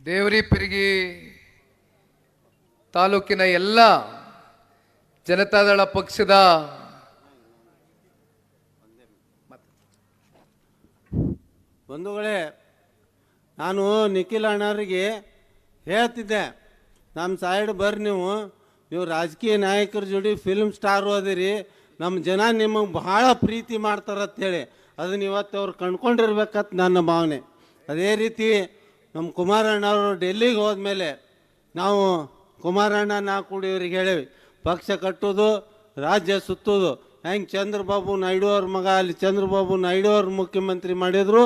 ದೇವರಿಪಿರಿಗಿ ತಾಲೂಕಿನ ಎಲ್ಲ ಜನತಾದಳ ಪಕ್ಷದ ಬಂಧುಗಳೇ, ನಾನು ನಿಖಿಲ್ ಅಣ್ಣರಿಗೆ ಹೇಳ್ತಿದ್ದೆ, ನಮ್ಮ ಸೈಡ್ ಬರ್ರಿ, ನೀವು ರಾಜಕೀಯ ನಾಯಕರ ಜೋಡಿ ಫಿಲ್ಮ್ ಸ್ಟಾರ್ ಓದಿರಿ, ನಮ್ಮ ಜನ ನಿಮಗೆ ಬಹಳ ಪ್ರೀತಿ ಮಾಡ್ತಾರಂತೇಳಿ ಅದನ್ನ ಇವತ್ತು ಅವ್ರು ಕಂಡ್ಕೊಂಡಿರ್ಬೇಕಂತ ನನ್ನ ಭಾವನೆ. ಅದೇ ರೀತಿ ನಮ್ಮ ಕುಮಾರಣ್ಣವರು ಡೆಲ್ಲಿಗೆ ಹೋದ್ಮೇಲೆ ನಾವು ಕುಮಾರಣ್ಣ ಕೂಡಿ ಇವ್ರಿಗೆ ಹೇಳೇವಿ, ಪಕ್ಷ ಕಟ್ಟೋದು ರಾಜ್ಯ ಸುತ್ತೋದು ಹೆಂಗೆ ಚಂದ್ರಬಾಬು ನಾಯ್ಡು ಅವ್ರ ಮಗ ಅಲ್ಲಿ ಚಂದ್ರಬಾಬು ನಾಯ್ಡು ಅವ್ರ ಮುಖ್ಯಮಂತ್ರಿ ಮಾಡಿದ್ರು,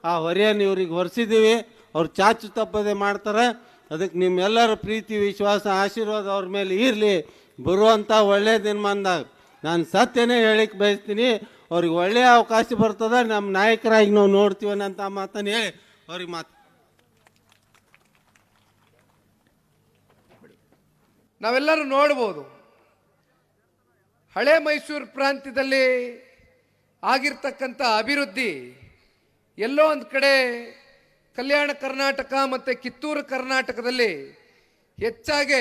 ಆ ಹೊರೆಯನ್ನು ಇವ್ರಿಗೆ ಹೊರಿಸಿದ್ದೀವಿ. ಅವ್ರು ಚಾಚು ತಪ್ಪದೆ ಮಾಡ್ತಾರೆ. ಅದಕ್ಕೆ ನಿಮ್ಮೆಲ್ಲರ ಪ್ರೀತಿ ವಿಶ್ವಾಸ ಆಶೀರ್ವಾದ ಅವ್ರ ಮೇಲೆ ಇರಲಿ. ಬರುವಂಥ ಒಳ್ಳೆಯ ದಿನಮಾನದಾಗ ನಾನು ಸತ್ಯನೇ ಹೇಳಿಕ್ಕೆ ಬಯಸ್ತೀನಿ. ಅವ್ರಿಗೆ ಒಳ್ಳೆಯ ಅವಕಾಶ ಬರ್ತದೆ, ನಮ್ಮ ನಾಯಕರಾಗಿ ನಾವು ನೋಡ್ತೀವನ್ನಂತ ಮಾತನ್ನು ಹೇಳಿ ಅವ್ರಿಗೆ ನಾವೆಲ್ಲರೂ ನೋಡ್ಬೋದು, ಹಳೆ ಮೈಸೂರು ಪ್ರಾಂತ್ಯದಲ್ಲಿ ಆಗಿರ್ತಕ್ಕಂಥ ಅಭಿವೃದ್ಧಿ ಎಲ್ಲೋ ಒಂದು ಕಡೆ ಕಲ್ಯಾಣ ಕರ್ನಾಟಕ ಮತ್ತು ಕಿತ್ತೂರು ಕರ್ನಾಟಕದಲ್ಲಿ ಹೆಚ್ಚಾಗಿ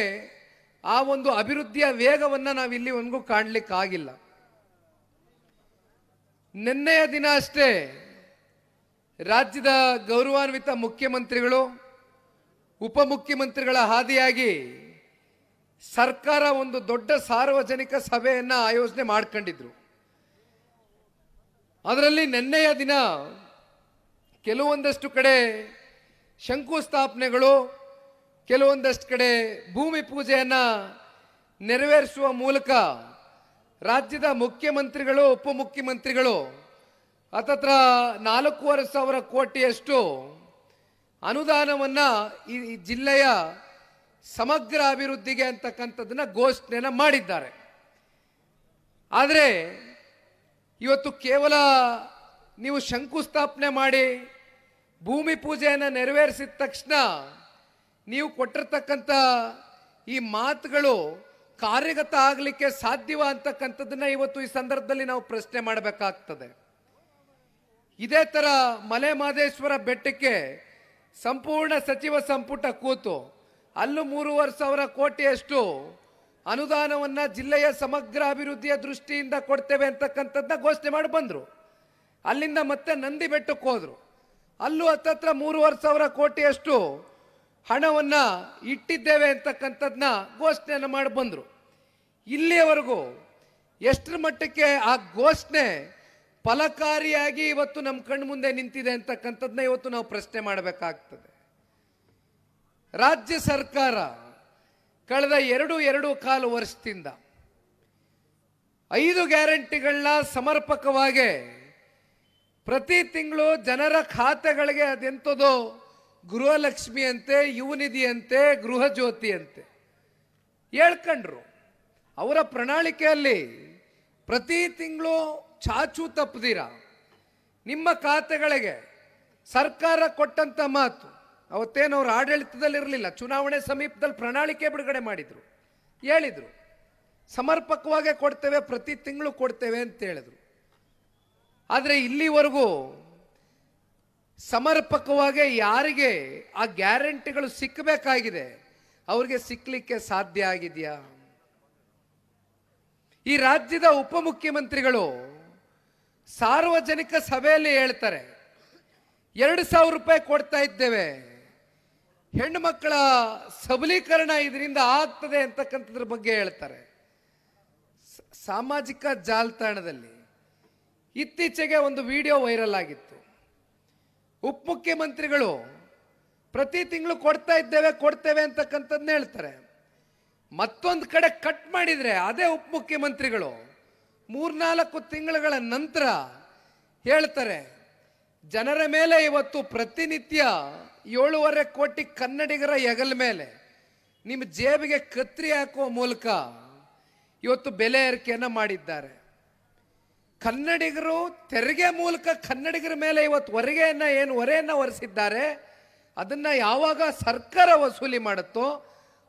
ಆ ಒಂದು ಅಭಿವೃದ್ಧಿಯ ವೇಗವನ್ನು ನಾವು ಇಲ್ಲಿವರೆಗೂ ಕಾಣಲಿಕ್ಕಾಗಿಲ್ಲ. ನಿನ್ನೆಯ ದಿನ ಅಷ್ಟೇ ರಾಜ್ಯದ ಗೌರವಾನ್ವಿತ ಮುಖ್ಯಮಂತ್ರಿಗಳು ಉಪಮುಖ್ಯಮಂತ್ರಿಗಳ ಹಾದಿಯಾಗಿ ಸರ್ಕಾರ ಒಂದು ದೊಡ್ಡ ಸಾರ್ವಜನಿಕ ಸಭೆಯನ್ನು ಆಯೋಜನೆ ಮಾಡ್ಕೊಂಡಿದ್ರು. ಅದರಲ್ಲಿ ನಿನ್ನೆಯ ದಿನ ಕೆಲವೊಂದಷ್ಟು ಕಡೆ ಶಂಕುಸ್ಥಾಪನೆಗಳು, ಕೆಲವೊಂದಷ್ಟು ಕಡೆ ಭೂಮಿ ಪೂಜೆಯನ್ನು ನೆರವೇರಿಸುವ ಮೂಲಕ ರಾಜ್ಯದ ಮುಖ್ಯಮಂತ್ರಿಗಳು ಉಪಮುಖ್ಯಮಂತ್ರಿಗಳು ಹತ್ತತ್ರ 4,500 ಕೋಟಿಯಷ್ಟು ಅನುದಾನವನ್ನು ಈ ಜಿಲ್ಲೆಯ ಸಮಗ್ರ ಅಭಿವೃದ್ಧಿಗೆ ಅಂತಕ್ಕಂಥದ್ದನ್ನು ಘೋಷಣೆಯನ್ನು ಮಾಡಿದ್ದಾರೆ. ಆದರೆ ಇವತ್ತು ಕೇವಲ ನೀವು ಶಂಕುಸ್ಥಾಪನೆ ಮಾಡಿ ಭೂಮಿ ಪೂಜೆಯನ್ನು ನೆರವೇರಿಸಿದ ತಕ್ಷಣ ನೀವು ಕೊಟ್ಟಿರ್ತಕ್ಕಂಥ ಈ ಮಾತುಗಳು ಕಾರ್ಯಗತ ಆಗಲಿಕ್ಕೆ ಸಾಧ್ಯವ ಅಂತಕ್ಕಂಥದ್ದನ್ನ ಇವತ್ತು ಈ ಸಂದರ್ಭದಲ್ಲಿ ನಾವು ಪ್ರಶ್ನೆ ಮಾಡಬೇಕಾಗ್ತದೆ. ಇದೇ ಥರ ಮಲೆ ಮಹದೇಶ್ವರ ಬೆಟ್ಟಕ್ಕೆ ಸಂಪೂರ್ಣ ಸಚಿವ ಸಂಪುಟ ಕೂತು ಅಲ್ಲೂ 3,500 ಕೋಟಿಯಷ್ಟು ಅನುದಾನವನ್ನು ಜಿಲ್ಲೆಯ ಸಮಗ್ರ ಅಭಿವೃದ್ಧಿಯ ದೃಷ್ಟಿಯಿಂದ ಕೊಡ್ತೇವೆ ಅಂತಕ್ಕಂಥದ್ದನ್ನ ಘೋಷಣೆ ಮಾಡಿ ಬಂದರು. ಅಲ್ಲಿಂದ ಮತ್ತೆ ನಂದಿ ಬೆಟ್ಟಕ್ಕೆ ಹೋದರು, ಅಲ್ಲೂ ಹತ್ತತ್ರ 3,500 ಕೋಟಿಯಷ್ಟು ಹಣವನ್ನು ಇಟ್ಟಿದ್ದೇವೆ ಅಂತಕ್ಕಂಥದ್ದನ್ನ ಘೋಷಣೆಯನ್ನು ಮಾಡಿ ಬಂದರು. ಇಲ್ಲಿಯವರೆಗೂ ಎಷ್ಟರ ಮಟ್ಟಕ್ಕೆ ಆ ಘೋಷಣೆ ಫಲಕಾರಿಯಾಗಿ ಇವತ್ತು ನಮ್ಮ ಕಣ್ಣು ಮುಂದೆ ನಿಂತಿದೆ ಅಂತಕ್ಕಂಥದ್ದನ್ನ ಇವತ್ತು ನಾವು ಪ್ರಶ್ನೆ ಮಾಡಬೇಕಾಗ್ತದೆ. ರಾಜ್ಯ ಸರ್ಕಾರ ಕಳೆದ 2.25 ವರ್ಷದಿಂದ 5 ಗ್ಯಾರಂಟಿಗಳನ್ನ ಸಮರ್ಪಕವಾಗಿ ಪ್ರತಿ ತಿಂಗಳು ಜನರ ಖಾತೆಗಳಿಗೆ ಅದೆಂಥದೋ ಗೃಹಲಕ್ಷ್ಮಿ ಅಂತೆ, ಯುವನಿಧಿ ಅಂತೆ, ಗೃಹ ಜ್ಯೋತಿ ಅಂತೆ ಹೇಳ್ಕೊಂಡ್ರು. ಅವರ ಪ್ರಣಾಳಿಕೆಯಲ್ಲಿ ಪ್ರತಿ ತಿಂಗಳು ಚಾಚು ತಪ್ಪದಿರ ನಿಮ್ಮ ಖಾತೆಗಳಿಗೆ ಸರ್ಕಾರ ಕೊಟ್ಟಂತ ಮಾತು, ಅವತ್ತೇನು ಅವ್ರ ಆಡಳಿತದಲ್ಲಿ ಇರಲಿಲ್ಲ, ಚುನಾವಣೆ ಸಮೀಪದಲ್ಲಿ ಪ್ರಣಾಳಿಕೆ ಬಿಡುಗಡೆ ಮಾಡಿದ್ರು, ಹೇಳಿದ್ರು ಸಮರ್ಪಕವಾಗಿ ಕೊಡ್ತೇವೆ, ಪ್ರತಿ ತಿಂಗಳು ಕೊಡ್ತೇವೆ ಅಂತ ಹೇಳಿದ್ರು. ಆದರೆ ಇಲ್ಲಿವರೆಗೂ ಸಮರ್ಪಕವಾಗಿ ಯಾರಿಗೆ ಆ ಗ್ಯಾರಂಟಿಗಳು ಸಿಕ್ಕಬೇಕಾಗಿದೆ ಅವ್ರಿಗೆ ಸಿಕ್ಕಲಿಕ್ಕೆ ಸಾಧ್ಯ ಆಗಿದೆಯಾ? ಈ ರಾಜ್ಯದ ಉಪಮುಖ್ಯಮಂತ್ರಿಗಳು ಸಾರ್ವಜನಿಕ ಸಭೆಯಲ್ಲಿ ಹೇಳ್ತಾರೆ 2,000 ರೂಪಾಯಿ ಕೊಡ್ತಾ ಇದ್ದೇವೆ, ಹೆಣ್ಣು ಮಕ್ಕಳ ಸಬಲೀಕರಣ ಇದರಿಂದ ಆಗ್ತದೆ ಅಂತಕ್ಕಂಥದ್ರ ಬಗ್ಗೆ ಹೇಳ್ತಾರೆ. ಸಾಮಾಜಿಕ ಜಾಲತಾಣದಲ್ಲಿ ಇತ್ತೀಚೆಗೆ ಒಂದು ವಿಡಿಯೋ ವೈರಲ್ ಆಗಿತ್ತು. ಉಪಮುಖ್ಯಮಂತ್ರಿಗಳು ಪ್ರತಿ ತಿಂಗಳು ಕೊಡ್ತೇವೆ ಅಂತಕ್ಕಂಥದ್ದನ್ನ ಹೇಳ್ತಾರೆ. ಮತ್ತೊಂದು ಕಡೆ ಕಟ್ ಮಾಡಿದ್ರೆ ಅದೇ ಉಪಮುಖ್ಯಮಂತ್ರಿಗಳು 3-4 ತಿಂಗಳ ನಂತರ ಹೇಳ್ತಾರೆ ಜನರ ಮೇಲೆ ಇವತ್ತು ಪ್ರತಿನಿತ್ಯ 7.5 ಕೋಟಿ ಕನ್ನಡಿಗರ ಹೆಗಲ ಮೇಲೆ ನಿಮ್ಮ ಜೇಬಿಗೆ ಕತ್ರಿ ಹಾಕುವ ಮೂಲಕ ಇವತ್ತು ಬೆಲೆ ಏರಿಕೆಯನ್ನು ಮಾಡಿದ್ದಾರೆ. ಕನ್ನಡಿಗರು ತೆರಿಗೆ ಮೂಲಕ ಕನ್ನಡಿಗರ ಮೇಲೆ ಇವತ್ತು ಹೊರೆಯನ್ನು ಹೊರಿಸಿದ್ದಾರೆ. ಅದನ್ನ ಯಾವಾಗ ಸರ್ಕಾರ ವಸೂಲಿ ಮಾಡುತ್ತೋ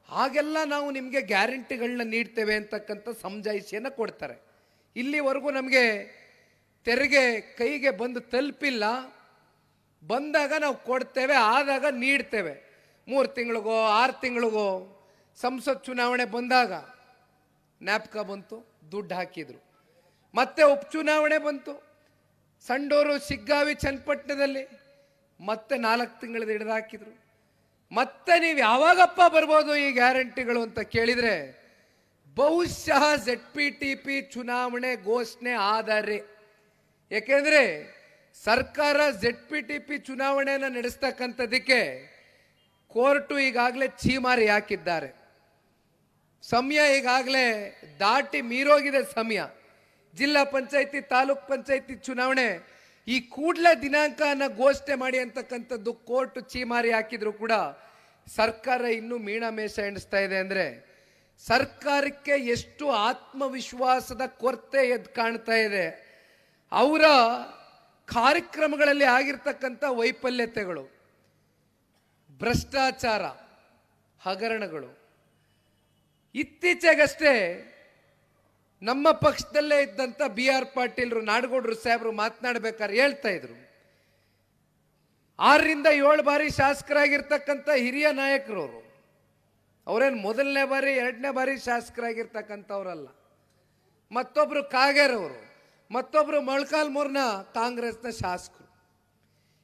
ಹಾಗೆಲ್ಲ ನಾವು ನಿಮಗೆ ಗ್ಯಾರಂಟಿಗಳನ್ನ ನೀಡ್ತೇವೆ ಅಂತಕ್ಕಂಥ ಸಮಜಾಯಿಷಿಯನ್ನು ಕೊಡ್ತಾರೆ. ಇಲ್ಲಿವರೆಗೂ ನಮಗೆ ತೆರಿಗೆ ಕೈಗೆ ಬಂದು ತಲುಪಿಲ್ಲ, ಬಂದಾಗ ನಾವು ಕೊಡ್ತೇವೆ, ಆದಾಗ ನೀಡ್ತೇವೆ. 3 ತಿಂಗಳಿಗೋ 6 ತಿಂಗಳಿಗೋ ಸಂಸತ್ ಚುನಾವಣೆ ಬಂದಾಗ ಜ್ಞಾಪಕ ಬಂತು, ದುಡ್ಡು ಹಾಕಿದ್ರು. ಮತ್ತೆ ಉಪಚುನಾವಣೆ ಬಂತು, ಸಂಡೂರು, ಶಿಗ್ಗಾವಿ, ಚನ್ನಪಟ್ಟಣದಲ್ಲಿ ಮತ್ತೆ 4 ತಿಂಗಳದ ಹಿಡಿದು ಹಾಕಿದ್ರು. ಮತ್ತೆ ನೀವು ಯಾವಾಗಪ್ಪ ಬರ್ಬೋದು ಈ ಗ್ಯಾರಂಟಿಗಳು ಅಂತ ಕೇಳಿದ್ರೆ ಬಹುಶಃ ZPTP ಚುನಾವಣೆ ಘೋಷಣೆ ಆದರೆ, ಯಾಕೆಂದ್ರೆ ಸರ್ಕಾರ ZPTP ಚುನಾವಣೆಯನ್ನು ನಡೆಸ್ತಕ್ಕಂಥದ್ದಕ್ಕೆ ಕೋರ್ಟು ಈಗಾಗಲೇ ಛೀಮಾರಿ ಹಾಕಿದ್ದಾರೆ. ಸಮಯ ಈಗಾಗಲೇ ದಾಟಿ ಮೀರೋಗಿದೆ ಸಮಯ. ಜಿಲ್ಲಾ ಪಂಚಾಯತಿ, ತಾಲೂಕ್ ಪಂಚಾಯತಿ ಚುನಾವಣೆ ಈ ಕೂಡಲೇ ದಿನಾಂಕನ ಘೋಷಣೆ ಮಾಡಿ ಅಂತಕ್ಕಂಥದ್ದು ಕೋರ್ಟ್ ಛೀಮಾರಿ ಹಾಕಿದ್ರು ಕೂಡ ಸರ್ಕಾರ ಇನ್ನೂ ಮೀಣಮೇಷ ಎಣಿಸ್ತಾ ಇದೆ. ಅಂದ್ರೆ ಸರ್ಕಾರಕ್ಕೆ ಎಷ್ಟು ಆತ್ಮವಿಶ್ವಾಸದ ಕೊರತೆ ಎದ್ದು ಕಾಣ್ತಾ ಇದೆ. ಅವರ ಕಾರ್ಯಕ್ರಮಗಳಲ್ಲಿ ಆಗಿರ್ತಕ್ಕಂಥ ವೈಫಲ್ಯತೆಗಳು, ಭ್ರಷ್ಟಾಚಾರ, ಹಗರಣಗಳು. ಇತ್ತೀಚೆಗಷ್ಟೇ ನಮ್ಮ ಪಕ್ಷದಲ್ಲೇ ಇದ್ದಂಥ BR ಪಾಟೀಲ್ರು, ನಾಡಗೌಡರು ಸಾಹೇಬರು ಮಾತನಾಡಬೇಕಾದ್ರೆ ಹೇಳ್ತಾ ಇದ್ರು, 6 ರಿಂದ 7 ಬಾರಿ ಶಾಸಕರಾಗಿರ್ತಕ್ಕಂಥ ಹಿರಿಯ ನಾಯಕರವರು, ಅವರೇನು ಮೊದಲನೇ ಬಾರಿ 2ನೇ ಬಾರಿ ಶಾಸಕರಾಗಿರ್ತಕ್ಕಂಥವ್ರಲ್ಲ. ಮತ್ತೊಬ್ರು ಕಾಗೇರವರು, ಮತ್ತೊಬ್ರು ಮೊಳಕಾಲ್ಮೂರ್ನ ಕಾಂಗ್ರೆಸ್ನ ಶಾಸಕರು.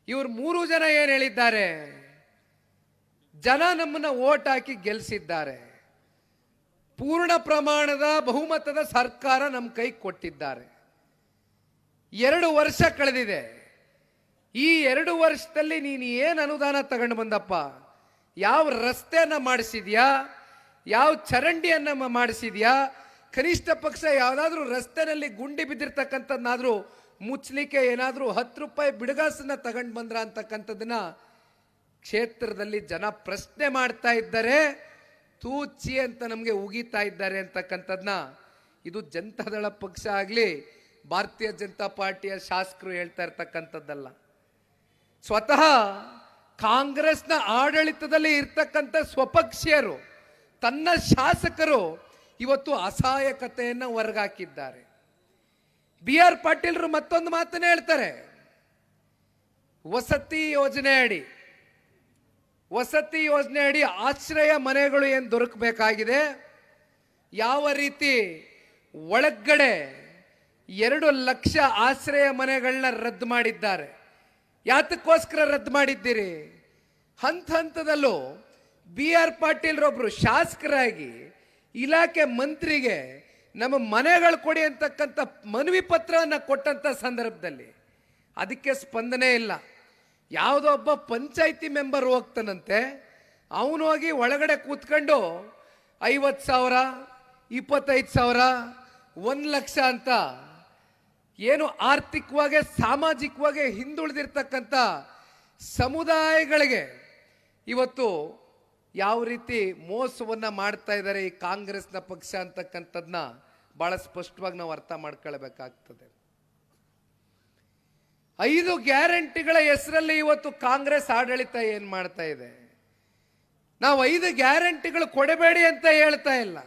ಇವ್ರು 3 ಜನ ಏನ್ ಹೇಳಿದ್ದಾರೆ, ಜನ ನಮ್ಮನ್ನ ಓಟ್ ಹಾಕಿ ಗೆಲ್ಲಿಸಿದ್ದಾರೆ, ಪೂರ್ಣ ಪ್ರಮಾಣದ ಬಹುಮತದ ಸರ್ಕಾರ ನಮ್ಮ ಕೈ ಕೊಟ್ಟಿದ್ದಾರೆ. 2 ವರ್ಷ ಕಳೆದಿದೆ. ಈ 2 ವರ್ಷದಲ್ಲಿ ನೀನು ಏನು ಅನುದಾನ ತಗೊಂಡು ಬಂದಪ್ಪ, ಯಾವ ರಸ್ತೆಯನ್ನ ಮಾಡಿಸಿದ್ಯಾ, ಯಾವ ಚರಂಡಿಯನ್ನ ಮಾಡಿಸಿದ್ಯಾ, ಕನಿಷ್ಠ ಪಕ್ಷ ಯಾವುದಾದ್ರೂ ರಸ್ತೆನಲ್ಲಿ ಗುಂಡಿ ಬಿದ್ದಿರ್ತಕ್ಕಂಥದ್ದಾದ್ರೂ ಮುಚ್ಚಲಿಕ್ಕೆ ಏನಾದರೂ 10 ರೂಪಾಯಿ ಬಿಡುಗಾಸನ್ನ ತಗೊಂಡು ಬಂದ್ರ ಅಂತಕ್ಕಂಥದ್ದನ್ನ ಕ್ಷೇತ್ರದಲ್ಲಿ ಜನ ಪ್ರಶ್ನೆ ಮಾಡ್ತಾ ಇದ್ದಾರೆ. ತೂಚಿ ಅಂತ ನಮಗೆ ಉಗಿತಾ ಇದ್ದಾರೆ ಅಂತಕ್ಕಂಥದ್ನ ಇದು ಜನತಾದಳ ಪಕ್ಷ ಆಗಲಿ ಭಾರತೀಯ ಜನತಾ ಪಾರ್ಟಿಯ ಶಾಸಕರು ಹೇಳ್ತಾ ಇರ್ತಕ್ಕಂಥದ್ದಲ್ಲ. ಸ್ವತಃ ಕಾಂಗ್ರೆಸ್ನ ಆಡಳಿತದಲ್ಲಿ ಇರ್ತಕ್ಕಂಥ ಸ್ವಪಕ್ಷೀಯರು, ತನ್ನ ಶಾಸಕರು ಇವತ್ತು ಅಸಹಾಯಕತೆಯನ್ನು ಹೊರಗಾಕಿದ್ದಾರೆ. BR ಪಾಟೀಲ್ರು ಮತ್ತೊಂದು ಮಾತನ್ನ ಹೇಳ್ತಾರೆ, ವಸತಿ ಯೋಜನೆ ಅಡಿ ಆಶ್ರಯ ಮನೆಗಳು ಏನು ದೊರಕಬೇಕಾಗಿದೆ, ಯಾವ ರೀತಿ ಒಳಗಡೆ 2 ಲಕ್ಷ ಆಶ್ರಯ ಮನೆಗಳನ್ನ ರದ್ದು ಮಾಡಿದ್ದಾರೆ. ಯಾತಕ್ಕೋಸ್ಕರ ರದ್ದು ಮಾಡಿದ್ದೀರಿ? ಹಂತದಲ್ಲೂ BR ಪಾಟೀಲ್ರೊಬ್ರು ಶಾಸಕರಾಗಿ ಇಲಾಖೆ ಮಂತ್ರಿಗೆ ನಮ್ಮ ಮನೆಗಳು ಕೊಡಿ ಅಂತಕ್ಕಂಥ ಮನವಿ ಪತ್ರವನ್ನು ಕೊಟ್ಟಂತ ಸಂದರ್ಭದಲ್ಲಿ ಅದಕ್ಕೆ ಸ್ಪಂದನೆ ಇಲ್ಲ. ಯಾವುದೋ ಒಬ್ಬ ಪಂಚಾಯಿತಿ ಮೆಂಬರ್ ಹೋಗ್ತಾನಂತೆ, ಅವನು ಹೋಗಿ ಒಳಗಡೆ ಕೂತ್ಕೊಂಡು 50,000, 25,000, 1 ಲಕ್ಷ ಅಂತ ಏನು ಆರ್ಥಿಕವಾಗಿ ಸಾಮಾಜಿಕವಾಗಿ ಹಿಂದುಳಿದಿರ್ತಕ್ಕಂಥ ಸಮುದಾಯಗಳಿಗೆ ಇವತ್ತು ಯಾವ ರೀತಿ ಮೋಸವನ್ನ ಮಾಡ್ತಾ ಇದ್ದಾರೆ ಈ ಕಾಂಗ್ರೆಸ್ನ ಪಕ್ಷ ಅಂತಕ್ಕಂಥದ್ನ ಬಹಳ ಸ್ಪಷ್ಟವಾಗಿ ನಾವು ಅರ್ಥ ಮಾಡ್ಕೊಳ್ಬೇಕಾಗ್ತದೆ. 5 ಗ್ಯಾರಂಟಿಗಳ ಹೆಸರಲ್ಲಿ ಇವತ್ತು ಕಾಂಗ್ರೆಸ್ ಆಡಳಿತ ಏನ್ ಮಾಡ್ತಾ ಇದೆ? ನಾವು 5 ಗ್ಯಾರಂಟಿಗಳು ಕೊಡಬೇಡಿ ಅಂತ ಹೇಳ್ತಾ ಇಲ್ಲ.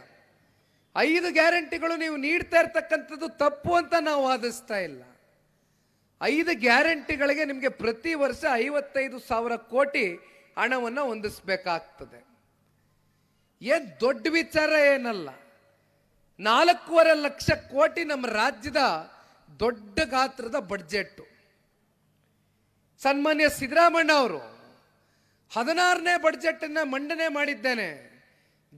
5 ಗ್ಯಾರಂಟಿಗಳು ನೀವು ನೀಡ್ತಾ ಇರ್ತಕ್ಕಂಥದ್ದು ತಪ್ಪು ಅಂತ ನಾವು ವಾದಿಸ್ತಾ ಇಲ್ಲ. 5 ಗ್ಯಾರಂಟಿಗಳಿಗೆ ನಿಮಗೆ ಪ್ರತಿ ವರ್ಷ 55,000 ಕೋಟಿ ಹಣವನ್ನು ಹೊಂದಿಸಬೇಕಾಗ್ತದೆ. ಏನ್ ದೊಡ್ಡ ವಿಚಾರ ಏನಲ್ಲ. 4.5 ಲಕ್ಷ ಕೋಟಿ ನಮ್ಮ ರಾಜ್ಯದ ದೊಡ್ಡ ಗಾತ್ರದ ಬಡ್ಜೆಟ್. ಸನ್ಮಾನ್ಯ ಸಿದ್ದರಾಮಣ್ಣ ಅವರು 16ನೇ ಬಡ್ಜೆಟ್ ಅನ್ನ ಮಂಡನೆ ಮಾಡಿದ್ದೇನೆ,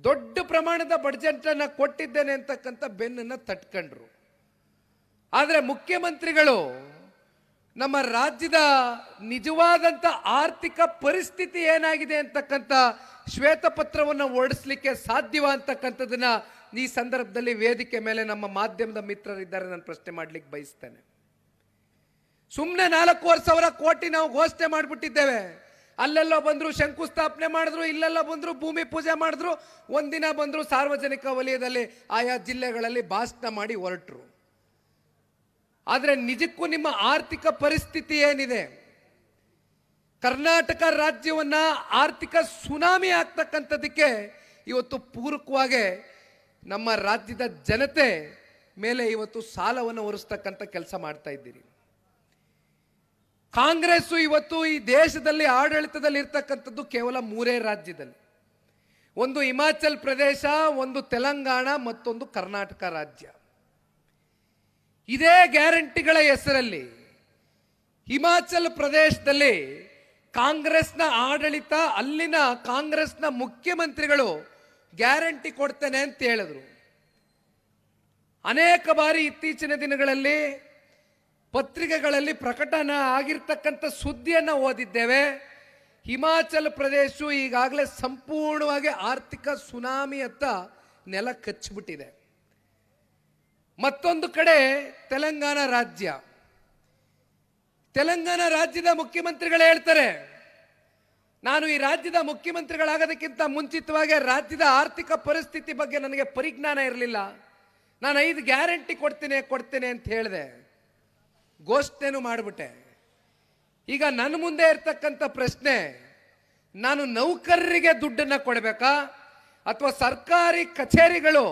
ದೊಡ್ಡ ಪ್ರಮಾಣದ ಬಡ್ಜೆಟ್ ಅನ್ನ ಕೊಟ್ಟಿದ್ದೇನೆ ಅಂತಕ್ಕಂಥ ಬೆನ್ನನ್ನ ತಟ್ಕೊಂಡ್ರು. ಆದ್ರೆ ಮುಖ್ಯಮಂತ್ರಿಗಳು ನಮ್ಮ ರಾಜ್ಯದ ನಿಜವಾದಂತ ಆರ್ಥಿಕ ಪರಿಸ್ಥಿತಿ ಏನಾಗಿದೆ ಅಂತಕ್ಕಂಥ ಶ್ವೇತಪತ್ರವನ್ನು ಹೊರಡಿಸ್ಲಿಕ್ಕೆ ಸಾಧ್ಯವ ಅಂತಕ್ಕಂಥದನ್ನ ಈ ಸಂದರ್ಭದಲ್ಲಿ ವೇದಿಕೆ ಮೇಲೆ ನಮ್ಮ ಮಾಧ್ಯಮದ ಮಿತ್ರರಿದ್ದಾರೆ, ನಾನು ಪ್ರಶ್ನೆ ಮಾಡ್ಲಿಕ್ಕೆ ಬಯಸ್ತೇನೆ. ಸುಮ್ಮನೆ 4,500 ಕೋಟಿ ನಾವು ಘೋಷಣೆ ಮಾಡಿಬಿಟ್ಟಿದ್ದೇವೆ. ಅಲ್ಲೆಲ್ಲೋ ಬಂದ್ರು ಶಂಕುಸ್ಥಾಪನೆ ಮಾಡಿದ್ರು, ಇಲ್ಲೆಲ್ಲ ಬಂದ್ರು ಭೂಮಿ ಪೂಜೆ ಮಾಡಿದ್ರು, ಒಂದಿನ ಬಂದ್ರು ಸಾರ್ವಜನಿಕ ವಲಯದಲ್ಲಿ ಆಯಾ ಜಿಲ್ಲೆಗಳಲ್ಲಿ ಭಾಷಣ ಮಾಡಿ ಹೊರಟರು. ಆದ್ರೆ ನಿಜಕ್ಕೂ ನಿಮ್ಮ ಆರ್ಥಿಕ ಪರಿಸ್ಥಿತಿ ಏನಿದೆ? ಕರ್ನಾಟಕ ರಾಜ್ಯವನ್ನ ಆರ್ಥಿಕ ಸುನಾಮಿ ಆಗ್ತಕ್ಕಂಥದಕ್ಕೆ ಇವತ್ತು ಪೂರಕವಾಗಿ ನಮ್ಮ ರಾಜ್ಯದ ಜನತೆ ಮೇಲೆ ಇವತ್ತು ಸಾಲವನ್ನು ಹೊರಿಸ್ತಕ್ಕಂಥ ಕೆಲಸ ಮಾಡ್ತಾ ಇದ್ದೀರಿ. ಕಾಂಗ್ರೆಸ್ ಇವತ್ತು ಈ ದೇಶದಲ್ಲಿ ಆಡಳಿತದಲ್ಲಿ ಇರ್ತಕ್ಕಂಥದ್ದು ಕೇವಲ 3 ರಾಜ್ಯದಲ್ಲಿ. ಒಂದು ಹಿಮಾಚಲ್ ಪ್ರದೇಶ, ಒಂದು ತೆಲಂಗಾಣ, ಮತ್ತೊಂದು ಕರ್ನಾಟಕ ರಾಜ್ಯ. ಇದೇ ಗ್ಯಾರಂಟಿಗಳ ಹೆಸರಲ್ಲಿ ಹಿಮಾಚಲ್ ಪ್ರದೇಶದಲ್ಲಿ ಕಾಂಗ್ರೆಸ್ನ ಆಡಳಿತ, ಅಲ್ಲಿನ ಕಾಂಗ್ರೆಸ್ನ ಮುಖ್ಯಮಂತ್ರಿಗಳು ಗ್ಯಾರಂಟಿ ಕೊಡ್ತೇನೆ ಅಂತ ಹೇಳಿದ್ರು. ಅನೇಕ ಬಾರಿ ಇತ್ತೀಚಿನ ದಿನಗಳಲ್ಲಿ ಪತ್ರಿಕೆಗಳಲ್ಲಿ ಪ್ರಕಟಣೆ ಆಗಿರ್ತಕ್ಕಂಥ ಸುದ್ದಿಯನ್ನು ಓದಿದ್ದೇವೆ. ಹಿಮಾಚಲ ಪ್ರದೇಶ ಈಗಾಗಲೇ ಸಂಪೂರ್ಣವಾಗಿ ಆರ್ಥಿಕ ಸುನಾಮಿಯತ್ತ ನೆಲ ಕಚ್ಚಿಬಿಟ್ಟಿದೆ. ಮತ್ತೊಂದು ಕಡೆ ತೆಲಂಗಾಣ ರಾಜ್ಯದ ಮುಖ್ಯಮಂತ್ರಿಗಳು ಹೇಳ್ತಾರೆ, ನಾನು ಈ ರಾಜ್ಯದ ಮುಖ್ಯಮಂತ್ರಿಗಳಾಗೋದಕ್ಕಿಂತ ಮುಂಚಿತವಾಗಿ ರಾಜ್ಯದ ಆರ್ಥಿಕ ಪರಿಸ್ಥಿತಿ ಬಗ್ಗೆ ನನಗೆ ಪರಿಜ್ಞಾನ ಇರಲಿಲ್ಲ. ನಾನು 5 ಗ್ಯಾರಂಟಿ ಕೊಡ್ತೇನೆ ಅಂತ ಹೇಳಿದೆ, ಘೋಷಣೆನೂ ಮಾಡಿಬಿಟ್ಟೆ. ಈಗ ನನ್ನ ಮುಂದೆ ಇರ್ತಕ್ಕಂಥ ಪ್ರಶ್ನೆ, ನಾನು ನೌಕರರಿಗೆ ದುಡ್ಡನ್ನು ಕೊಡಬೇಕಾ, ಅಥವಾ ಸರ್ಕಾರಿ ಕಚೇರಿಗಳು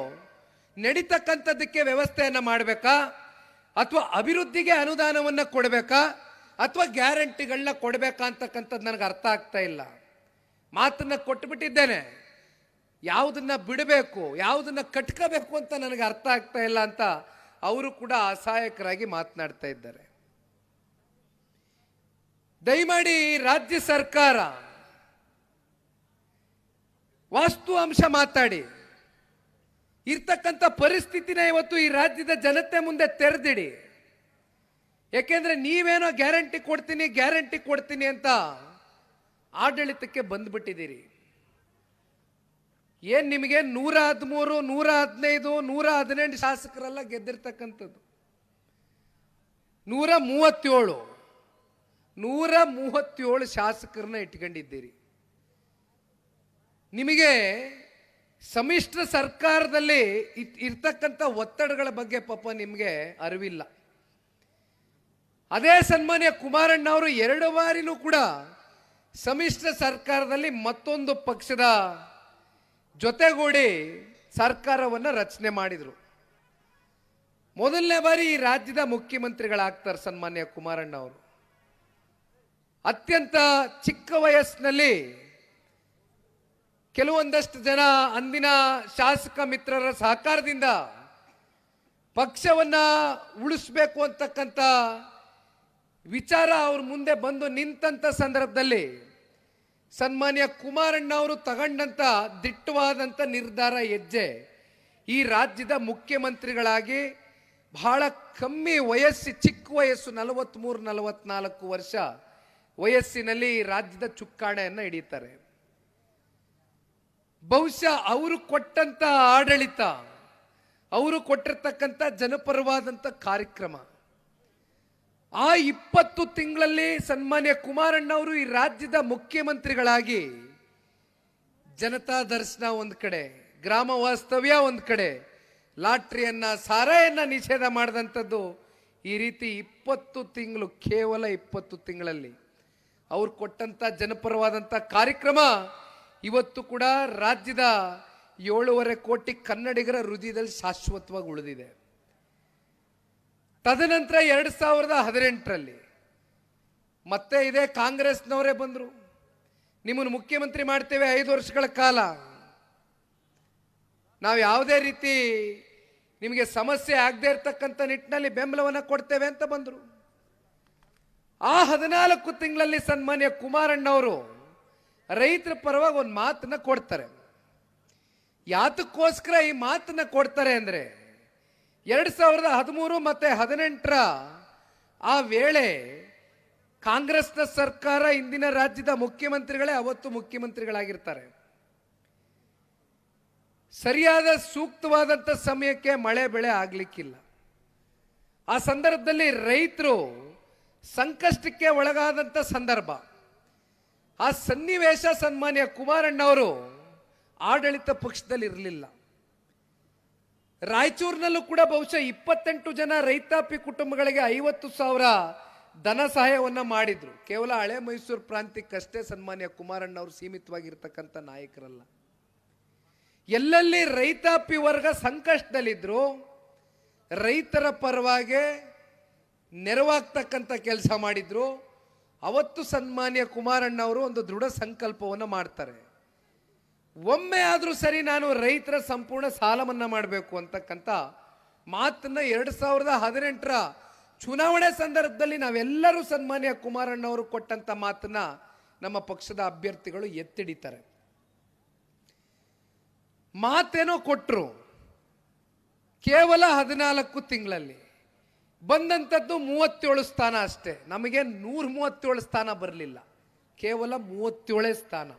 ನಡೀತಕ್ಕಂಥದ್ದಕ್ಕೆ ವ್ಯವಸ್ಥೆಯನ್ನು ಮಾಡಬೇಕಾ, ಅಥವಾ ಅಭಿವೃದ್ಧಿಗೆ ಅನುದಾನವನ್ನು ಕೊಡಬೇಕಾ, ಅಥವಾ ಗ್ಯಾರಂಟಿಗಳನ್ನ ಕೊಡಬೇಕಾ ಅಂತಕ್ಕಂಥದ್ದು ನನಗೆ ಅರ್ಥ ಆಗ್ತಾ ಇಲ್ಲ. ಮಾತನ್ನ ಕೊಟ್ಟುಬಿಟ್ಟಿದ್ದೇನೆ, ಯಾವುದನ್ನ ಬಿಡಬೇಕು, ಯಾವುದನ್ನ ಕಟ್ಕೋಬೇಕು ಅಂತ ನನಗೆ ಅರ್ಥ ಆಗ್ತಾ ಇಲ್ಲ ಅಂತ ಅವರು ಕೂಡ ಅಸಹಾಯಕರಾಗಿ ಮಾತನಾಡ್ತಾ ಇದ್ದಾರೆ. ದಯಮಾಡಿ ರಾಜ್ಯ ಸರ್ಕಾರ ವಾಸ್ತು ಅಂಶ ಮಾತಾಡಿ, ಇರ್ತಕ್ಕಂಥ ಪರಿಸ್ಥಿತಿನ ಇವತ್ತು ಈ ರಾಜ್ಯದ ಜನತೆ ಮುಂದೆ ತೆರೆದಿಡಿ. ಯಾಕೆಂದ್ರೆ ನೀವೇನೋ ಗ್ಯಾರಂಟಿ ಕೊಡ್ತೀನಿ ಅಂತ ಆಡಳಿತಕ್ಕೆ ಬಂದ್ಬಿಟ್ಟಿದ್ದೀರಿ. ಏನ್ ನಿಮಗೆ 113, 115, 118 ಶಾಸಕರೆಲ್ಲ ಗೆದ್ದಿರ್ತಕ್ಕಂಥದ್ದು, 137 ಶಾಸಕರನ್ನ ಇಟ್ಕೊಂಡಿದ್ದೀರಿ. ನಿಮಗೆ ಸಮ್ಮಿಶ್ರ ಸರ್ಕಾರದಲ್ಲಿ ಇರ್ತಕ್ಕಂಥ ಒತ್ತಡಗಳ ಬಗ್ಗೆ ಪಾಪ ನಿಮಗೆ ಅರಿವಿಲ್ಲ. ಅದೇ ಸನ್ಮಾನ್ಯ ಕುಮಾರಣ್ಣ ಅವರು 2 ಬಾರಿನೂ ಕೂಡ ಸಮ್ಮಿಶ್ರ ಸರ್ಕಾರದಲ್ಲಿ ಮತ್ತೊಂದು ಪಕ್ಷದ ಜೊತೆಗೂಡಿ ಸರ್ಕಾರವನ್ನು ರಚನೆ ಮಾಡಿದ್ರು. ಮೊದಲನೇ ಬಾರಿ ಈ ರಾಜ್ಯದ ಮುಖ್ಯಮಂತ್ರಿಗಳಾಗ್ತಾರೆ ಸನ್ಮಾನ್ಯ ಕುಮಾರಣ್ಣ ಅವರು. ಅತ್ಯಂತ ಚಿಕ್ಕ ವಯಸ್ಸಿನಲ್ಲಿ ಕೆಲವೊಂದಷ್ಟು ಜನ ಅಂದಿನ ಶಾಸಕ ಮಿತ್ರರ ಸಹಕಾರದಿಂದ ಪಕ್ಷವನ್ನ ಉಳಿಸಬೇಕು ಅಂತಕ್ಕಂಥ ವಿಚಾರ ಅವ್ರ ಮುಂದೆ ಬಂದು ನಿಂತಂತ ಸಂದರ್ಭದಲ್ಲಿ ಸನ್ಮಾನ್ಯ ಕುಮಾರಣ್ಣ ಅವರು ತಗೊಂಡಂತ ದಿಟ್ಟವಾದಂಥ ನಿರ್ಧಾರ, ಹೆಜ್ಜೆ, ಈ ರಾಜ್ಯದ ಮುಖ್ಯಮಂತ್ರಿಗಳಾಗಿ ಬಹಳ ಕಮ್ಮಿ ವಯಸ್ಸು, ಚಿಕ್ಕ ವಯಸ್ಸು, 43-44 ವರ್ಷ ವಯಸ್ಸಿನಲ್ಲಿ ಈ ರಾಜ್ಯದ ಚುಕ್ಕಾಣಿಯನ್ನು ಹಿಡಿತಾರೆ. ಬಹುಶಃ ಅವರು ಕೊಟ್ಟಂತ ಆಡಳಿತ, ಅವರು ಕೊಟ್ಟಿರ್ತಕ್ಕಂಥ ಜನಪರವಾದಂಥ ಕಾರ್ಯಕ್ರಮ, ಆ 20 ತಿಂಗಳಲ್ಲಿ ಸನ್ಮಾನ್ಯ ಕುಮಾರಣ್ಣ ಅವರು ಈ ರಾಜ್ಯದ ಮುಖ್ಯಮಂತ್ರಿಗಳಾಗಿ ಜನತಾ ದರ್ಶನ ಒಂದು ಕಡೆ, ಗ್ರಾಮ ವಾಸ್ತವ್ಯ ಒಂದು ಕಡೆ, ಲಾಟ್ರಿಯನ್ನ, ಸಾರಾಯನ್ನ ನಿಷೇಧ ಮಾಡಿದಂಥದ್ದು, ಈ ರೀತಿ 20 ತಿಂಗಳು, ಕೇವಲ 20 ತಿಂಗಳಲ್ಲಿ ಅವ್ರು ಕೊಟ್ಟಂತ ಜನಪರವಾದಂಥ ಕಾರ್ಯಕ್ರಮ ಇವತ್ತು ಕೂಡ ರಾಜ್ಯದ 7.5 ಕೋಟಿ ಕನ್ನಡಿಗರ ಹೃದಯದಲ್ಲಿ ಶಾಶ್ವತವಾಗಿ ಉಳಿದಿದೆ. ತದನಂತರ 2018ರಲ್ಲಿ ಮತ್ತೆ ಇದೇ ಕಾಂಗ್ರೆಸ್ನವರೇ ಬಂದರು, ನಿಮ್ಮನ್ನು ಮುಖ್ಯಮಂತ್ರಿ ಮಾಡ್ತೇವೆ 5 ವರ್ಷಗಳ ಕಾಲ, ನಾವು ಯಾವುದೇ ರೀತಿ ನಿಮಗೆ ಸಮಸ್ಯೆ ಆಗದೆ ಇರತಕ್ಕಂಥ ನಿಟ್ಟಿನಲ್ಲಿ ಬೆಂಬಲವನ್ನು ಕೊಡ್ತೇವೆ ಅಂತ ಬಂದರು. ಆ 14 ತಿಂಗಳಲ್ಲಿ ಸನ್ಮಾನ್ಯ ಕುಮಾರಣ್ಣ ಅವರು ರೈತರ ಪರವಾಗಿ ಒಂದು ಮಾತನ್ನ ಕೊಡ್ತಾರೆ. ಯಾತಕ್ಕೋಸ್ಕರ ಈ ಮಾತನ್ನ ಕೊಡ್ತಾರೆ ಅಂದ್ರೆ, 2013 ಮತ್ತೆ 2018 ಆ ವೇಳೆ ಕಾಂಗ್ರೆಸ್ನ ಸರ್ಕಾರ, ಇಂದಿನ ರಾಜ್ಯದ ಮುಖ್ಯಮಂತ್ರಿಗಳೇ ಅವತ್ತು ಮುಖ್ಯಮಂತ್ರಿಗಳಾಗಿರ್ತಾರೆ. ಸರಿಯಾದ ಸೂಕ್ತವಾದಂಥ ಸಮಯಕ್ಕೆ ಮಳೆ ಬೆಳೆ ಆಗ್ಲಿಕ್ಕಿಲ್ಲ. ಆ ಸಂದರ್ಭದಲ್ಲಿ ರೈತರು ಸಂಕಷ್ಟಕ್ಕೆ ಒಳಗಾದಂಥ ಸಂದರ್ಭ. ಆ ಸನ್ನಿವೇಶ ಸನ್ಮಾನ್ಯ ಕುಮಾರಣ್ಣ ಅವರು ಆಡಳಿತ ಪಕ್ಷದಲ್ಲಿ ಇರಲಿಲ್ಲ. ರಾಯಚೂರಿನಲ್ಲೂ ಕೂಡ ಬಹುಶಃ 28 ಜನ ರೈತಾಪಿ ಕುಟುಂಬಗಳಿಗೆ 50,000 ಧನ ಸಹಾಯವನ್ನ ಮಾಡಿದ್ರು. ಕೇವಲ ಹಳೆ ಮೈಸೂರು ಪ್ರಾಂತ್ಯಕ್ಕಷ್ಟೇ ಸನ್ಮಾನ್ಯ ಕುಮಾರಣ್ಣ ಅವರು ಸೀಮಿತವಾಗಿರ್ತಕ್ಕಂಥ ನಾಯಕರಲ್ಲ. ಎಲ್ಲೆಲ್ಲಿ ರೈತಾಪಿ ವರ್ಗ ಸಂಕಷ್ಟದಲ್ಲಿದ್ರು ರೈತರ ಪರವಾಗಿ ನೆರವಾಗ್ತಕ್ಕಂಥ ಕೆಲಸ ಮಾಡಿದ್ರು. ಅವತ್ತು ಸನ್ಮಾನ್ಯ ಕುಮಾರಣ್ಣ ಅವರು ಒಂದು ದೃಢ ಸಂಕಲ್ಪವನ್ನು ಮಾಡ್ತಾರೆ. ಒಮ್ಮೆ ಆದರೂ ಸರಿ ನಾನು ರೈತರ ಸಂಪೂರ್ಣ ಸಾಲ ಮನ್ನಾ ಮಾಡಬೇಕು ಅಂತಕ್ಕಂಥ ಮಾತನ್ನ 2018ರ ಚುನಾವಣೆ ಸಂದರ್ಭದಲ್ಲಿ ನಾವೆಲ್ಲರೂ ಸನ್ಮಾನ್ಯ ಕುಮಾರಣ್ಣ ಅವರು ಕೊಟ್ಟಂತ ಮಾತನ್ನ ನಮ್ಮ ಪಕ್ಷದ ಅಭ್ಯರ್ಥಿಗಳು ಎತ್ತಿಡಿತಾರೆ. ಮಾತೇನೋ ಕೊಟ್ಟರು, ಕೇವಲ 14 ತಿಂಗಳಲ್ಲಿ ಬಂದಂಥದ್ದು 37 ಸ್ಥಾನ ಅಷ್ಟೇ. ನಮಗೆ 137 ಸ್ಥಾನ ಬರಲಿಲ್ಲ, ಕೇವಲ 37 ಸ್ಥಾನ.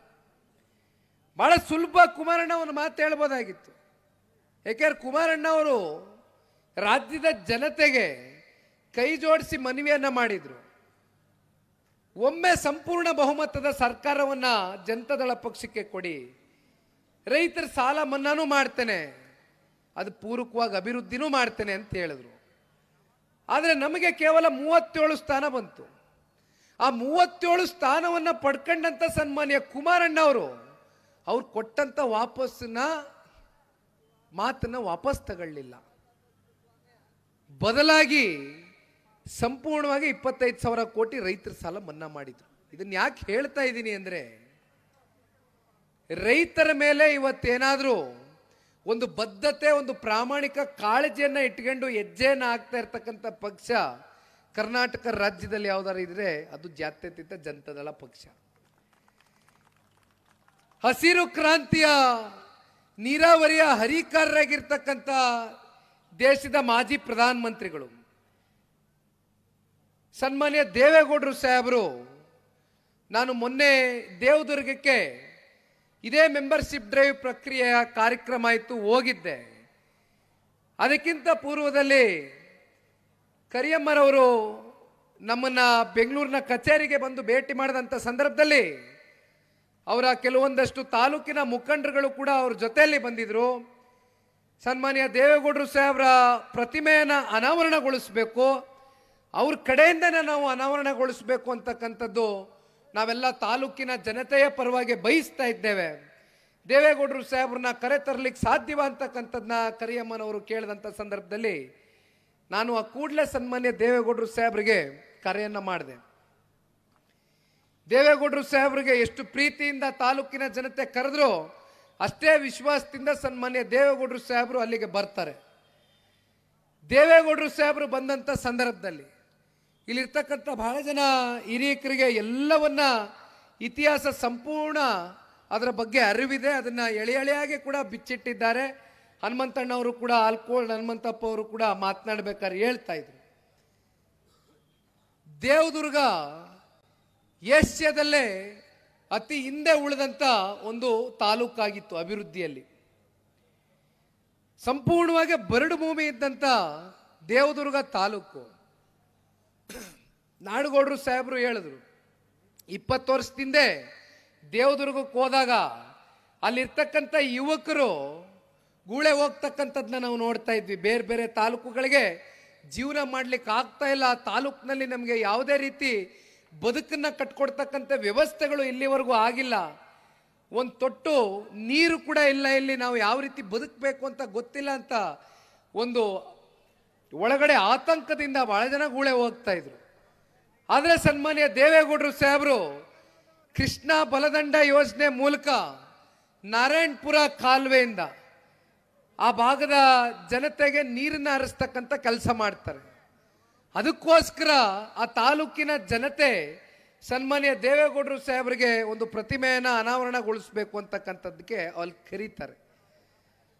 ಬಹಳ ಸುಲಭ ಕುಮಾರಣ್ಣ ಒಂದು ಮಾತು ಹೇಳ್ಬೋದಾಗಿತ್ತು. ಯಾಕೆಂದ್ರೆ ಕುಮಾರಣ್ಣ ಅವರು ರಾಜ್ಯದ ಜನತೆಗೆ ಕೈ ಜೋಡಿಸಿ ಮನವಿಯನ್ನ ಮಾಡಿದ್ರು. ಒಮ್ಮೆ ಸಂಪೂರ್ಣ ಬಹುಮತದ ಸರ್ಕಾರವನ್ನ ಜನತಾದಳ ಪಕ್ಷಕ್ಕೆ ಕೊಡಿ, ರೈತರ ಸಾಲ ಮನ್ನಾನೂ ಮಾಡ್ತೇನೆ, ಅದು ಪೂರಕವಾಗಿ ಅಭಿವೃದ್ಧಿನೂ ಮಾಡ್ತೇನೆ ಅಂತ ಹೇಳಿದ್ರು. ಆದರೆ ನಮಗೆ ಕೇವಲ 37 ಸ್ಥಾನ ಬಂತು. ಆ 37 ಸ್ಥಾನವನ್ನ ಪಡ್ಕೊಂಡಂತ ಸನ್ಮಾನ್ಯ ಕುಮಾರಣ್ಣ ಅವರು ಕೊಟ್ಟಂತ ಮಾತನ್ನ ವಾಪಸ್ ತಗೊಳ್ಳಿಲ್ಲ. ಬದಲಾಗಿ ಸಂಪೂರ್ಣವಾಗಿ 25,000 ಕೋಟಿ ರೈತರ ಸಾಲ ಮನ್ನಾ ಮಾಡಿದ್ರು. ಇದನ್ನ ಯಾಕೆ ಹೇಳ್ತಾ ಇದ್ದೀನಿ ಅಂದ್ರೆ, ರೈತರ ಮೇಲೆ ಇವತ್ತೇನಾದ್ರೂ ಒಂದು ಬದ್ಧತೆ, ಒಂದು ಪ್ರಾಮಾಣಿಕ ಕಾಳಜಿಯನ್ನ ಇಟ್ಕೊಂಡು ಹೆಜ್ಜೆಯನ್ನ ಆಗ್ತಾ ಇರ್ತಕ್ಕಂಥ ಪಕ್ಷ ಕರ್ನಾಟಕ ರಾಜ್ಯದಲ್ಲಿ ಯಾವ್ದಾರು ಇದ್ರೆ ಅದು ಜಾತ್ಯತೀತ ಜನತಾದಳ ಪಕ್ಷ. ಹಸಿರು ಕ್ರಾಂತಿಯ ನೀರಾವರಿಯ ಹರಿಕಾರರಾಗಿರ್ತಕ್ಕಂಥ ದೇಶದ ಮಾಜಿ ಪ್ರಧಾನಮಂತ್ರಿಗಳು ಸನ್ಮಾನ್ಯ ದೇವೇಗೌಡರು ಸಾಹೇಬರು, ನಾನು ಮೊನ್ನೆ ದೇವದುರ್ಗಕ್ಕೆ ಇದೇ ಮೆಂಬರ್ಶಿಪ್ ಡ್ರೈವ್ ಪ್ರಕ್ರಿಯೆಯ ಕಾರ್ಯಕ್ರಮ ಇತ್ತು, ಹೋಗಿದ್ದೆ. ಅದಕ್ಕಿಂತ ಪೂರ್ವದಲ್ಲಿ ಕರಿಯಮ್ಮರವರು ನಮ್ಮನ್ನ ಬೆಂಗಳೂರಿನ ಕಚೇರಿಗೆ ಬಂದು ಭೇಟಿ ಮಾಡಿದಂಥ ಸಂದರ್ಭದಲ್ಲಿ ಅವರ ಕೆಲವೊಂದಷ್ಟು ತಾಲೂಕಿನ ಮುಖಂಡರುಗಳು ಕೂಡ ಅವ್ರ ಜೊತೆಯಲ್ಲಿ ಬಂದಿದ್ರು. ಸನ್ಮಾನ್ಯ ದೇವೇಗೌಡರು ಸಾಹೇಬರ ಪ್ರತಿಮೆಯನ್ನು ಅನಾವರಣಗೊಳಿಸಬೇಕು, ಅವ್ರ ಕಡೆಯಿಂದನೇ ನಾವು ಅನಾವರಣಗೊಳಿಸಬೇಕು ಅಂತಕ್ಕಂಥದ್ದು ನಾವೆಲ್ಲ ತಾಲೂಕಿನ ಜನತೆಯ ಪರವಾಗಿ ಬಯಸ್ತಾ ಇದ್ದೇವೆ. ದೇವೇಗೌಡರು ಸಾಹೇಬ್ರನ್ನ ಕರೆ ತರಲಿಕ್ಕೆ ಸಾಧ್ಯವ ಅಂತಕ್ಕಂಥದ್ದನ್ನ ಕರಿಯಮ್ಮನವರು ಕೇಳಿದಂಥ ಸಂದರ್ಭದಲ್ಲಿ ನಾನು ಆ ಕೂಡಲೇ ಸನ್ಮಾನ್ಯ ದೇವೇಗೌಡರು ಸಾಹೇಬ್ರಿಗೆ ಕರೆಯನ್ನ ಮಾಡಿದೆ. ದೇವೇಗೌಡರು ಸಾಹೇಬ್ರಿಗೆ ಎಷ್ಟು ಪ್ರೀತಿಯಿಂದ ತಾಲೂಕಿನ ಜನತೆ ಕರೆದ್ರು ಅಷ್ಟೇ ವಿಶ್ವಾಸದಿಂದ ಸನ್ಮಾನ್ಯ ದೇವೇಗೌಡರು ಸಾಹೇಬರು ಅಲ್ಲಿಗೆ ಬರ್ತಾರೆ. ದೇವೇಗೌಡರು ಸಾಹೇಬರು ಬಂದಂಥ ಸಂದರ್ಭದಲ್ಲಿ ಇಲ್ಲಿರ್ತಕ್ಕಂಥ ಬಹಳ ಜನ ಹಿರಿಯಕರಿಗೆ ಎಲ್ಲವನ್ನ ಇತಿಹಾಸ ಸಂಪೂರ್ಣ ಅದರ ಬಗ್ಗೆ ಅರಿವಿದೆ, ಅದನ್ನ ಎಳೆ ಎಳೆಯಾಗಿ ಕೂಡ ಬಿಚ್ಚಿಟ್ಟಿದ್ದಾರೆ. ಹನುಮಂತಣ್ಣವರು ಕೂಡ, ಆಲ್ಕೋಳ್ ಹನುಮಂತಪ್ಪ ಅವರು ಕೂಡ ಮಾತನಾಡಬೇಕಾದ್ರೆ ಹೇಳ್ತಾ ಇದ್ರು, ದೇವದುರ್ಗ ಏಷ್ಯಾದಲ್ಲೇ ಅತಿ ಹಿಂದೆ ಉಳಿದಂತ ಒಂದು ತಾಲೂಕಾಗಿತ್ತು ಅಭಿವೃದ್ಧಿಯಲ್ಲಿ. ಸಂಪೂರ್ಣವಾಗಿ ಬರಡು ಭೂಮಿ ಇದ್ದಂತ ದೇವದುರ್ಗ ತಾಲೂಕು. ನಾಡಗೌಡರು ಸಾಹೇಬರು ಹೇಳಿದ್ರು, 20 ವರ್ಷದಿಂದ ದೇವದುರ್ಗಕ್ಕೆ ಹೋದಾಗ ಅಲ್ಲಿರ್ತಕ್ಕಂಥ ಯುವಕರು ಗೂಳೆ ಹೋಗ್ತಕ್ಕಂಥದ್ದನ್ನ ನಾವು ನೋಡ್ತಾ ಇದ್ವಿ. ಬೇರೆ ಬೇರೆ ತಾಲೂಕುಗಳಿಗೆ ಜೀವನ ಮಾಡ್ಲಿಕ್ಕೆ ಆಗ್ತಾ ಇಲ್ಲ. ಆ ತಾಲೂಕಿನಲ್ಲಿ ನಮಗೆ ಯಾವುದೇ ರೀತಿ ಬದುಕನ್ನ ಕಟ್ಕೊಡ್ತಕ್ಕಂಥ ವ್ಯವಸ್ಥೆಗಳು ಇಲ್ಲಿವರೆಗೂ ಆಗಿಲ್ಲ. ಒಂದು ತೊಟ್ಟು ನೀರು ಕೂಡ ಇಲ್ಲ, ಇಲ್ಲಿ ನಾವು ಯಾವ ರೀತಿ ಬದುಕಬೇಕು ಅಂತ ಗೊತ್ತಿಲ್ಲ ಅಂತ ಒಂದು ಒಳಗಡೆ ಆತಂಕದಿಂದ ಬಹಳ ಜನ ಗೂಳೆ ಹೋಗ್ತಾ ಇದ್ರು. ಆದರೆ ಸನ್ಮಾನ್ಯ ದೇವೇಗೌಡರು ಸಾಹೇಬರು ಕೃಷ್ಣ ಬಲದಂಡ ಯೋಜನೆ ಮೂಲಕ ನಾರಾಯಣಪುರ ಕಾಲುವೆಯಿಂದ ಆ ಭಾಗದ ಜನತೆಗೆ ನೀರನ್ನ ಹರಿಸ್ತಕ್ಕಂಥ ಕೆಲಸ ಮಾಡ್ತಾರೆ. ಅದಕ್ಕೋಸ್ಕರ ಆ ತಾಲೂಕಿನ ಜನತೆ ಸನ್ಮಾನ್ಯ ದೇವೇಗೌಡರು ಸಾಹೇಬರಿಗೆ ಒಂದು ಪ್ರತಿಮೆಯನ್ನು ಅನಾವರಣಗೊಳಿಸಬೇಕು ಅಂತಕ್ಕಂಥದ್ದಕ್ಕೆ ಅಲ್ಲಿ ಕರೀತಾರೆ.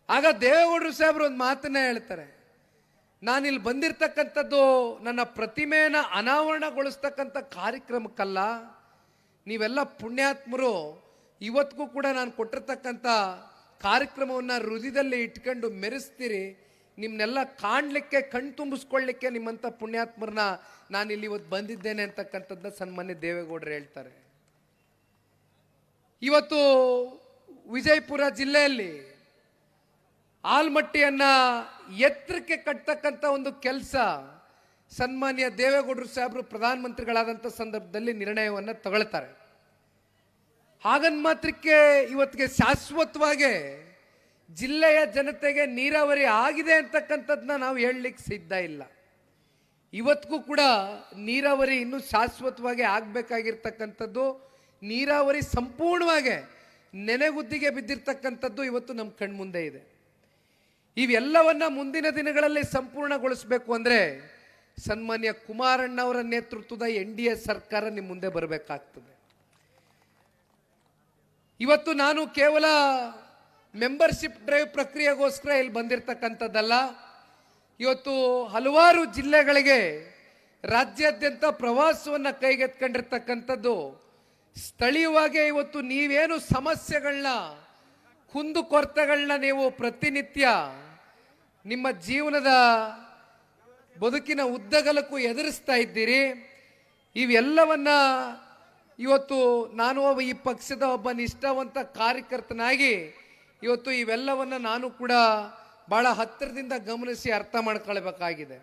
ಆಗ ದೇವೇಗೌಡರು ಸಾಹೇಬರು ಒಂದು ಮಾತನ್ನ ಹೇಳ್ತಾರೆ, ನಾನಿಲ್ಲಿ ಬಂದಿರತಕ್ಕಂಥದ್ದು ನನ್ನ ಪ್ರತಿಮೆಯನ್ನು ಅನಾವರಣಗೊಳಿಸ್ತಕ್ಕಂಥ ಕಾರ್ಯಕ್ರಮಕ್ಕಲ್ಲ, ನೀವೆಲ್ಲ ಪುಣ್ಯಾತ್ಮರು ಇವತ್ತಿಗೂ ಕೂಡ ನಾನು ಕೊಟ್ಟಿರ್ತಕ್ಕಂಥ ಕಾರ್ಯಕ್ರಮವನ್ನು ಹೃದಯದಲ್ಲಿ ಇಟ್ಕೊಂಡು ಮೆರೆಸ್ತೀರಿ, ನಿಮ್ಮನ್ನೆಲ್ಲ ಕಾಣಲಿಕ್ಕೆ ಕಣ್ ತುಂಬಿಸ್ಕೊಳ್ಳಿಕ್ಕೆ ನಿಮ್ಮಂಥ ಪುಣ್ಯಾತ್ಮರನ್ನ ನಾನು ಇಲ್ಲಿ ಇವತ್ತು ಬಂದಿದ್ದೇನೆ ಅಂತಕ್ಕಂಥದ್ದನ್ನ ಸನ್ಮಾನ್ಯ ದೇವೇಗೌಡರು ಹೇಳ್ತಾರೆ. ಇವತ್ತು ವಿಜಯಪುರ ಜಿಲ್ಲೆಯಲ್ಲಿ ಆಲ್ಮಟ್ಟಿಯನ್ನ ಎತ್ತರಕ್ಕೆ ಕಟ್ಟತಕ್ಕಂಥ ಒಂದು ಕೆಲಸ ಸನ್ಮಾನ್ಯ ದೇವೇಗೌಡರು ಸಾಹೇಬರು ಪ್ರಧಾನಮಂತ್ರಿಗಳಾದಂಥ ಸಂದರ್ಭದಲ್ಲಿ ನಿರ್ಣಯವನ್ನು ತಗೊಳ್ತಾರೆ. ಹಾಗನ್ ಮಾತ್ರಕ್ಕೆ ಇವತ್ತಿಗೆ ಶಾಶ್ವತವಾಗಿ ಜಿಲ್ಲೆಯ ಜನತೆಗೆ ನೀರಾವರಿ ಆಗಿದೆ ಅಂತಕ್ಕಂಥದ್ದನ್ನ ನಾವು ಹೇಳಲಿಕ್ಕೆ ಸಿದ್ಧ ಇಲ್ಲ. ಇವತ್ತಿಗೂ ಕೂಡ ನೀರಾವರಿ ಇನ್ನೂ ಶಾಶ್ವತವಾಗಿ ಆಗಬೇಕಾಗಿರ್ತಕ್ಕಂಥದ್ದು, ನೀರಾವರಿ ಸಂಪೂರ್ಣವಾಗಿ ನೆನೆಗುದ್ದಿಗೆ ಬಿದ್ದಿರ್ತಕ್ಕಂಥದ್ದು ಇವತ್ತು ನಮ್ಮ ಕಣ್ಮುಂದೆ ಇದೆ. ಇವೆಲ್ಲವನ್ನ ಮುಂದಿನ ದಿನಗಳಲ್ಲಿ ಸಂಪೂರ್ಣಗೊಳಿಸಬೇಕು ಅಂದರೆ ಸನ್ಮಾನ್ಯ ಕುಮಾರಣ್ಣವರ ನೇತೃತ್ವದ NDA ಸರ್ಕಾರ ನಿಮ್ಮ ಮುಂದೆ ಬರಬೇಕಾಗ್ತದೆ. ಇವತ್ತು ನಾನು ಕೇವಲ ಮೆಂಬರ್ಶಿಪ್ ಡ್ರೈವ್ ಪ್ರಕ್ರಿಯೆಗೋಸ್ಕರ ಇಲ್ಲಿ ಬಂದಿರತಕ್ಕಂಥದ್ದಲ್ಲ. ಇವತ್ತು ಹಲವಾರು ಜಿಲ್ಲೆಗಳಿಗೆ ರಾಜ್ಯಾದ್ಯಂತ ಪ್ರವಾಸವನ್ನು ಕೈಗೆತ್ಕೊಂಡಿರ್ತಕ್ಕಂಥದ್ದು. ಸ್ಥಳೀಯವಾಗಿ ಇವತ್ತು ನೀವೇನು ಸಮಸ್ಯೆಗಳನ್ನ, ಕುಂದುಕೊರತೆಗಳನ್ನ ನೀವು ಪ್ರತಿನಿತ್ಯ ನಿಮ್ಮ ಜೀವನದ ಬದುಕಿನ ಉದ್ದಗಲಕ್ಕೂ ಎದುರಿಸ್ತಾ ಇದ್ದೀರಿ, ಇವೆಲ್ಲವನ್ನ ಇವತ್ತು ನಾನು ಈ ಪಕ್ಷದ ಒಬ್ಬ ನಿಷ್ಠಾವಂತ ಕಾರ್ಯಕರ್ತನಾಗಿ ಇವತ್ತು ಇವೆಲ್ಲವನ್ನ ನಾನು ಕೂಡ ಬಹಳ ಹತ್ತಿರದಿಂದ ಗಮನಿಸಿ ಅರ್ಥ ಮಾಡ್ಕೊಳ್ಬೇಕಾಗಿದೆ.